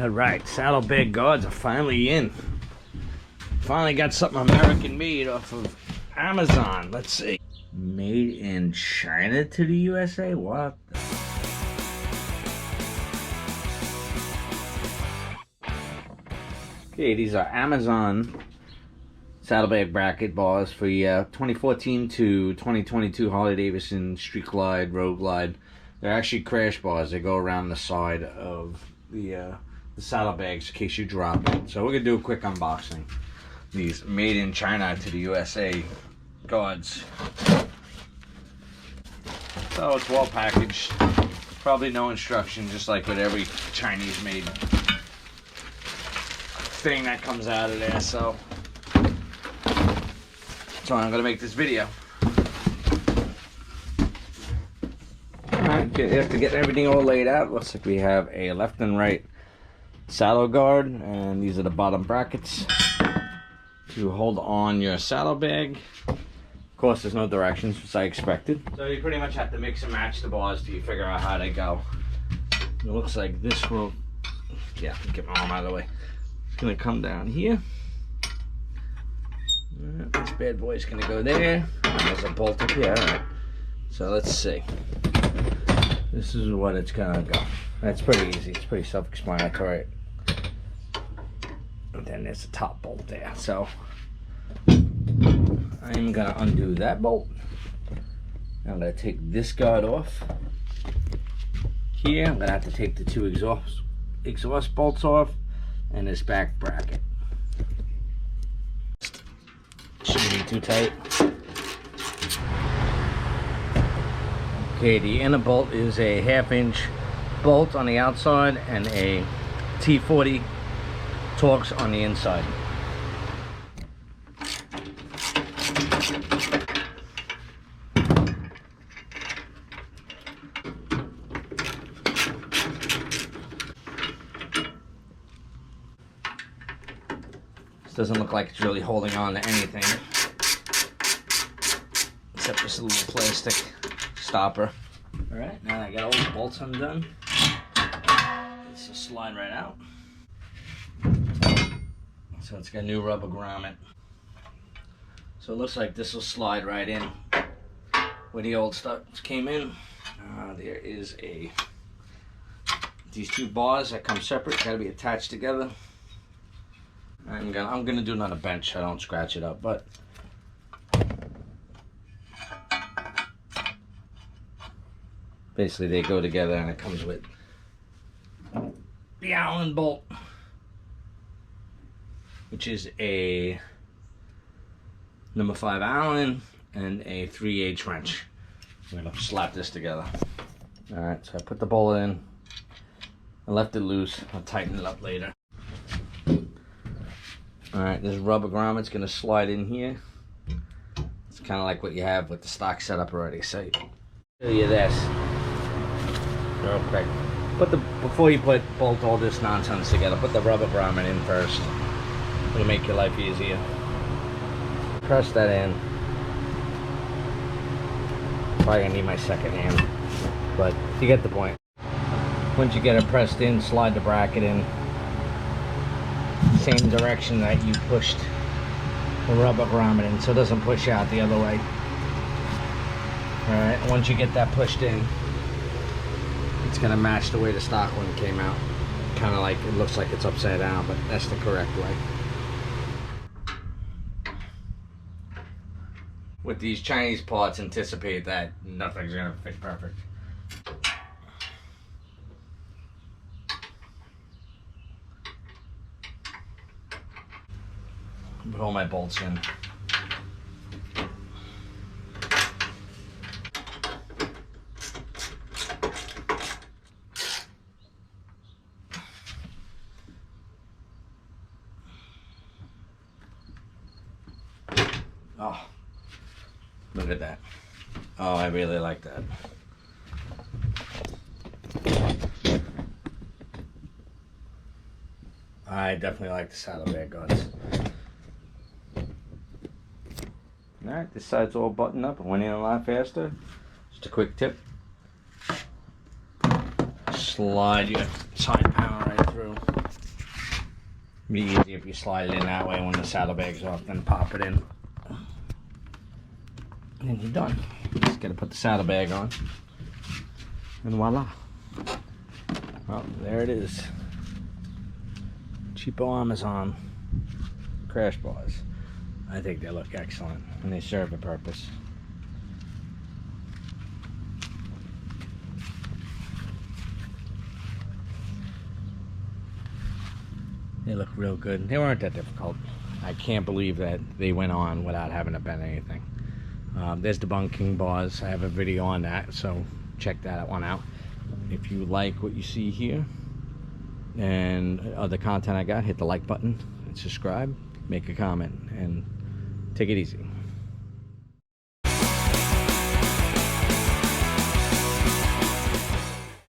Alright, saddlebag guards are finally in. Finally got something American made off of Amazon. Let's see. Made in China to the USA? What the... Okay, these are Amazon saddlebag bracket bars for the 2014 to 2022 Harley-Davidson Street Glide, Road Glide. They're actually crash bars. They go around the side of the saddlebags in case you drop it. So we're going to do a quick unboxing. These made in China to the USA guards. So it's well packaged. Probably no instruction, just like with every Chinese made thing that comes out of there. So that's why I'm going to make this video. Alright, after getting everything all laid out, looks like we have a left and right saddle guard, and these are the bottom brackets to hold on your saddlebag. Of course, there's no directions, as I expected. So you pretty much have to mix and match the bars till you figure out how they go. It looks like this will, yeah, get my arm out of the way. It's gonna come down here. This bad boy's gonna go there. There's a bolt up here. Alright. So let's see. This is what it's gonna go. That's pretty easy. It's pretty self-explanatory. And then there's a top bolt there. So I'm gonna undo that bolt. I'm gonna take this guard off. Here, I'm gonna have to take the two exhaust bolts off and this back bracket. Shouldn't be too tight. Okay, the inner bolt is a 1/2 inch bolt on the outside and a T40 Torx on the inside. This doesn't look like it's really holding on to anything except this little plastic stopper. Alright, now I got all the bolts undone. This will slide right out. So it's got new rubber grommet. So it looks like this will slide right in where the old stuff came in. There is these two bars that come separate, gotta be attached together. I'm gonna do another bench so I don't scratch it up, but basically they go together, and it comes with the Allen bolt, which is a number 5 Allen and a 3/8 wrench. I'm gonna slap this together. Alright, so I put the bolt in, I left it loose, I'll tighten it up later. Alright, this rubber grommet's gonna slide in here. It's kind of like what you have with the stock setup already. So show you this real quick. Before you bolt all this nonsense together, put the rubber grommet in first. It'll make your life easier. Press that in. Probably gonna need my second hand, but you get the point. Once you get it pressed in, slide the bracket in. Same direction that you pushed the rubber grommet in, so it doesn't push out the other way. Alright, once you get that pushed in, it's gonna match the way the stock one came out. Kind of like, it looks like it's upside down, but that's the correct way. With these Chinese parts, anticipate that nothing's gonna fit perfect. Put all my bolts in. Oh, look at that. Oh, I really like that. I definitely like the saddlebag guards. Alright, this side's all buttoned up and went in a lot faster. Just a quick tip. Slide your side panel right through. Be easy if you slide it in that way when the saddlebag's off, then pop it in. And you're done. Just gotta put the saddlebag on. And voila. Well, there it is. Cheapo Amazon crash bars. I think they look excellent and they serve a purpose. They look real good. They weren't that difficult. I can't believe that they went on without having to bend anything. There's debunking bars. I have a video on that, so check that one out. If you like what you see here and other content I got, hit the like button and subscribe, make a comment, and take it easy.